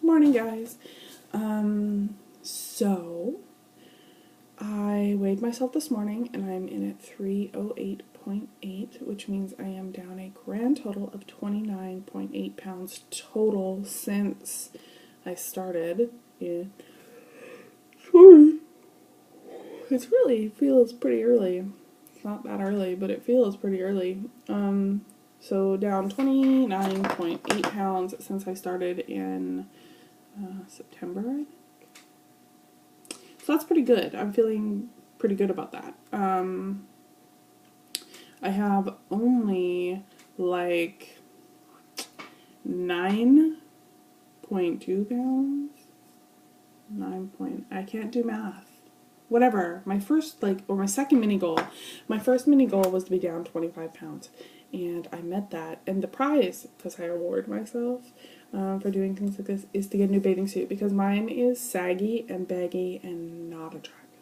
Morning, guys. So I weighed myself this morning and I'm in at 308.8, which means I am down a grand total of 29.8 pounds total since I started. Yeah. Sorry. It really feels pretty early. It's not that early, but it feels pretty early. So down 29.8 pounds since I started in September, I think. So that's pretty good. I'm feeling pretty good about that. I have only like 9.2 pounds. I can't do math. Whatever. My second mini goal. My first mini goal was to be down 25 pounds. And I met that. And the prize, because I reward myself for doing things like this, is to get a new bathing suit. Because mine is saggy and baggy and not attractive.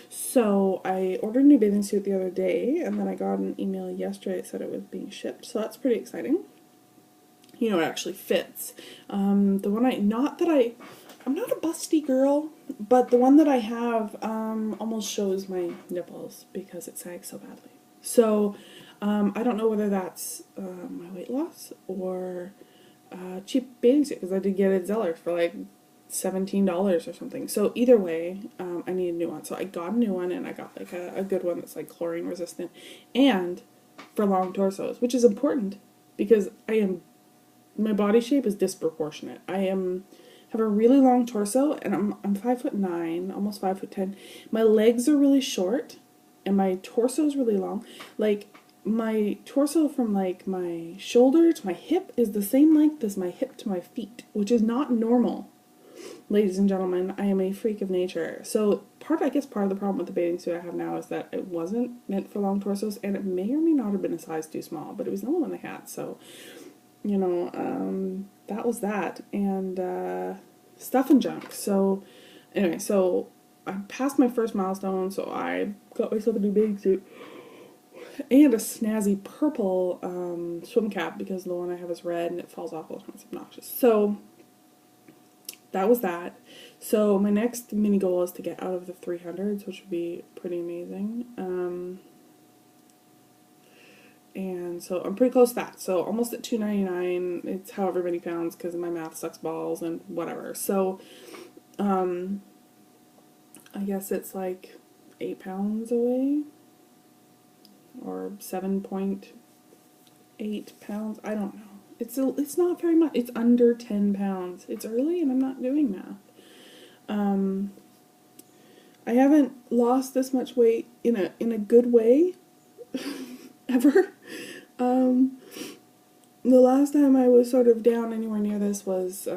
So I ordered a new bathing suit the other day. And then I got an email yesterday that said it was being shipped. So that's pretty exciting. You know, it actually fits. I'm not a busty girl, but the one that I have almost shows my nipples because it sags so badly. So I don't know whether that's my weight loss or cheap bathing suit, because I did get it at Zellers for like $17 or something. So either way, I need a new one. So I got a new one, and I got like a good one that's like chlorine resistant and for long torsos, which is important because my body shape is disproportionate. I have a really long torso, and I'm 5'9", almost 5'10". My legs are really short, and my torso is really long. Like, my torso from like my shoulder to my hip is the same length as my hip to my feet, which is not normal. Ladies and gentlemen, I am a freak of nature. So part of the problem with the bathing suit I have now is that it wasn't meant for long torsos, and it may or may not have been a size too small, but it was the only one they had. So, you know, that was that, and stuff and junk. So anyway, so I passed my first milestone, so I got myself a new bathing suit and a snazzy purple swim cap, because the one I have is red and it falls off all the time. It's obnoxious. So that was that. So my next mini goal is to get out of the 300s, which would be pretty amazing. And so I'm pretty close to that. So almost at 299. It's however many pounds, because my math sucks balls and whatever. So I guess it's like 8 pounds away, or 7.8 pounds. I don't know. It's not very much. It's under 10 pounds. It's early and I'm not doing math. I haven't lost this much weight in a good way ever. The last time I was sort of down anywhere near this was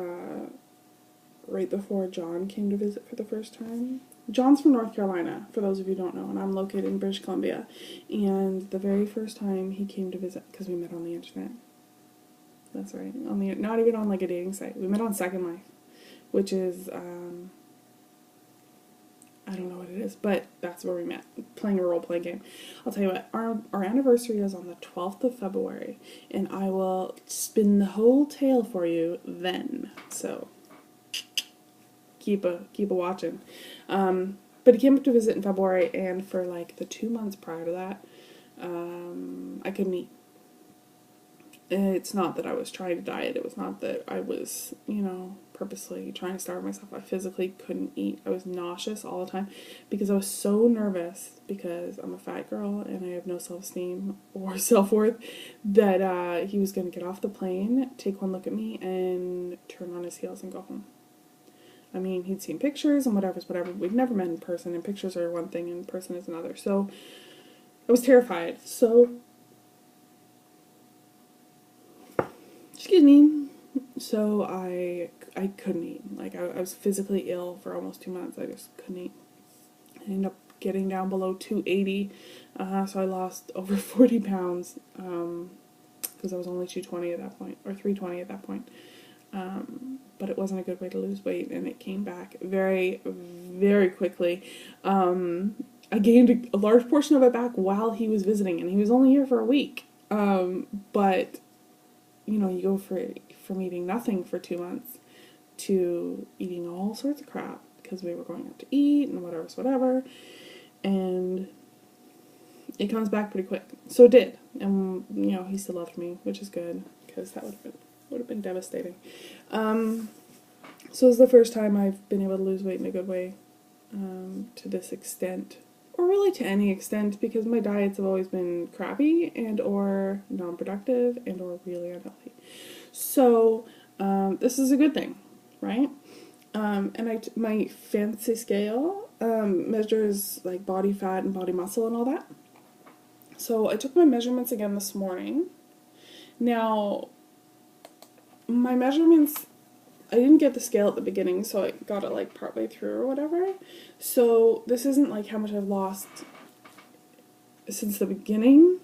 right before John came to visit for the first time. John's from North Carolina, for those of you who don't know, and I'm located in British Columbia. And the very first time he came to visit, because we met on the internet. That's right. Not even on like a dating site. We met on Second Life, which is I don't know what it is, but that's where we met, playing a role-playing game. I'll tell you what, our anniversary is on the 12th of February, and I will spin the whole tale for you then. So keep a watching. But he came up to visit in February, and for like the 2 months prior to that, I couldn't eat. It's not that I was trying to diet. It was not that I was, purposely trying to starve myself. I physically couldn't eat. I was nauseous all the time because I was so nervous, because I'm a fat girl and I have no self-esteem or self-worth, that he was going to get off the plane, take one look at me, and turn on his heels and go home. I mean, he'd seen pictures and whatever. We'd never met in person, and pictures are one thing and in person is another. So I was terrified. So excuse me. So I couldn't eat. Like, I was physically ill for almost 2 months. I just couldn't eat. I ended up getting down below 280. So I lost over 40 pounds, because I was only 220 at that point, or 320 at that point. But it wasn't a good way to lose weight, and it came back very, very quickly. I gained a large portion of it back while he was visiting, and he was only here for a week. But you go from eating nothing for 2 months to eating all sorts of crap because we were going out to eat and whatever, and it comes back pretty quick. So it did, and he still loved me, which is good because that would have been devastating. So it's the first time I've been able to lose weight in a good way, to this extent, or really to any extent, because my diets have always been crappy and or non-productive and or really unhealthy. So this is a good thing, right? And my fancy scale measures like body fat and body muscle and all that. So I took my measurements again this morning. Now, my measurements, I didn't get the scale at the beginning, so I got it like partway through or whatever. So this isn't like how much I've lost since the beginning,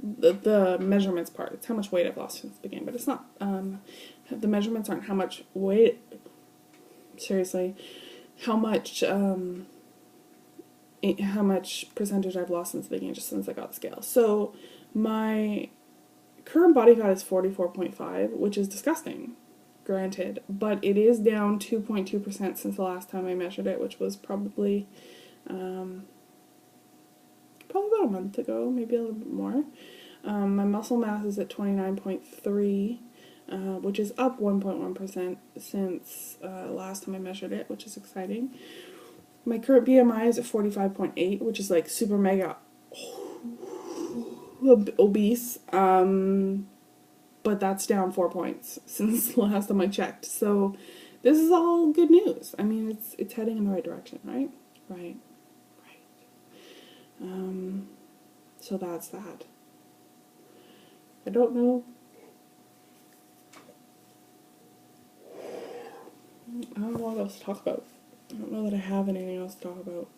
the measurements part. It's how much weight I've lost since the beginning, but it's not, the measurements aren't how much weight, seriously, how much percentage I've lost since the beginning, just since I got the scale. So my current body fat is 44.5, which is disgusting, granted, but it is down 2.2% since the last time I measured it, which was probably about a month ago, maybe a little bit more. My muscle mass is at 29.3, which is up 1.1% since last time I measured it, which is exciting. My current BMI is at 45.8, which is like super mega obese, but that's down 4 points since the last time I checked. So this is all good news. I mean, it's heading in the right direction, right? Right. So that's that. I don't know. I don't know what else to talk about. I don't know that I have anything else to talk about.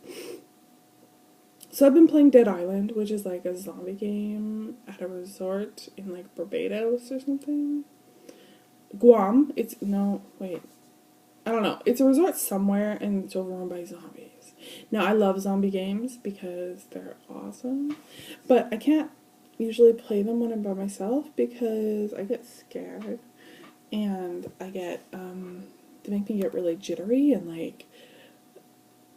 So I've been playing Dead Island, which is like a zombie game at a resort in like Barbados or something. Guam. I don't know. It's a resort somewhere and it's overrun by zombies. Now I love zombie games because they're awesome, but I can't usually play them when I'm by myself because I get scared and I get, they make me get really jittery and like,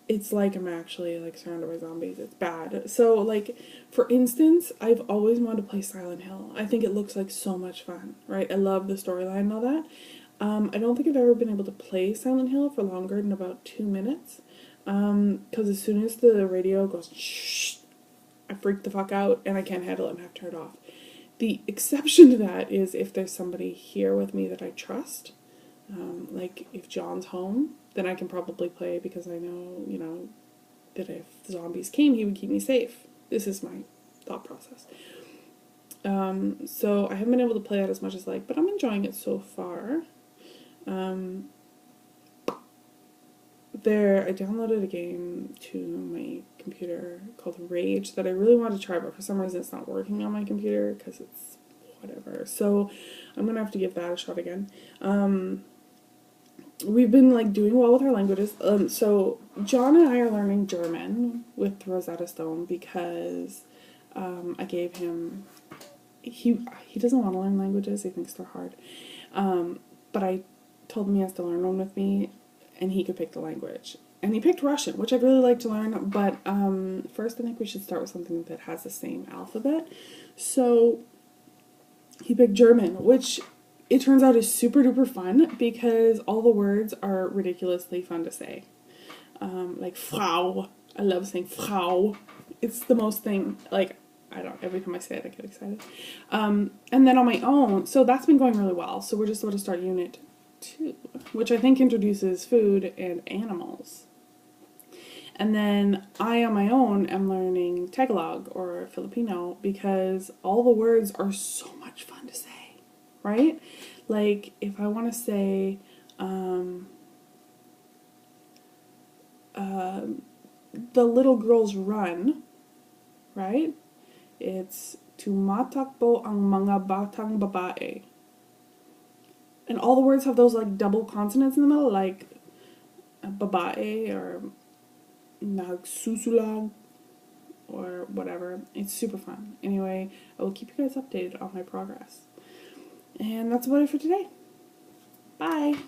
it's like I'm actually like surrounded by zombies. It's bad. So like, for instance, I've always wanted to play Silent Hill. I think it looks like so much fun, right? I love the storyline and all that. I don't think I've ever been able to play Silent Hill for longer than about 2 minutes. Because as soon as the radio goes shh, I freak the fuck out and I can't handle it and have to turn it off. The exception to that is if there's somebody here with me that I trust. Like if John's home, then I can probably play because I know, that if zombies came, he would keep me safe. This is my thought process. So I haven't been able to play that as much as but I'm enjoying it so far. I downloaded a game to my computer called Rage that I really wanted to try, but for some reason it's not working on my computer because it's whatever. So I'm going to have to give that a shot again. We've been doing well with our languages. So John and I are learning German with Rosetta Stone because I gave him, he doesn't want to learn languages, he thinks they're hard. But I told him he has to learn one with me and he could pick the language. And he picked Russian, which I'd really like to learn, but first I think we should start with something that has the same alphabet. So he picked German, which it turns out is super duper fun because all the words are ridiculously fun to say. Like Frau. I love saying Frau. It's the most thing, every time I say it I get excited. And then on my own, so that's been going really well. So we're just about to start Unit 2, which I think introduces food and animals. And then I, on my own, am learning Tagalog or Filipino because all the words are so much fun to say, right? Like, if I want to say, the little girls run, right? It's tumatakbo ang mga batang babae. And all the words have those double consonants in the middle, like babae or nagsusulag or whatever. It's super fun. Anyway, I will keep you guys updated on my progress. And that's about it for today. Bye!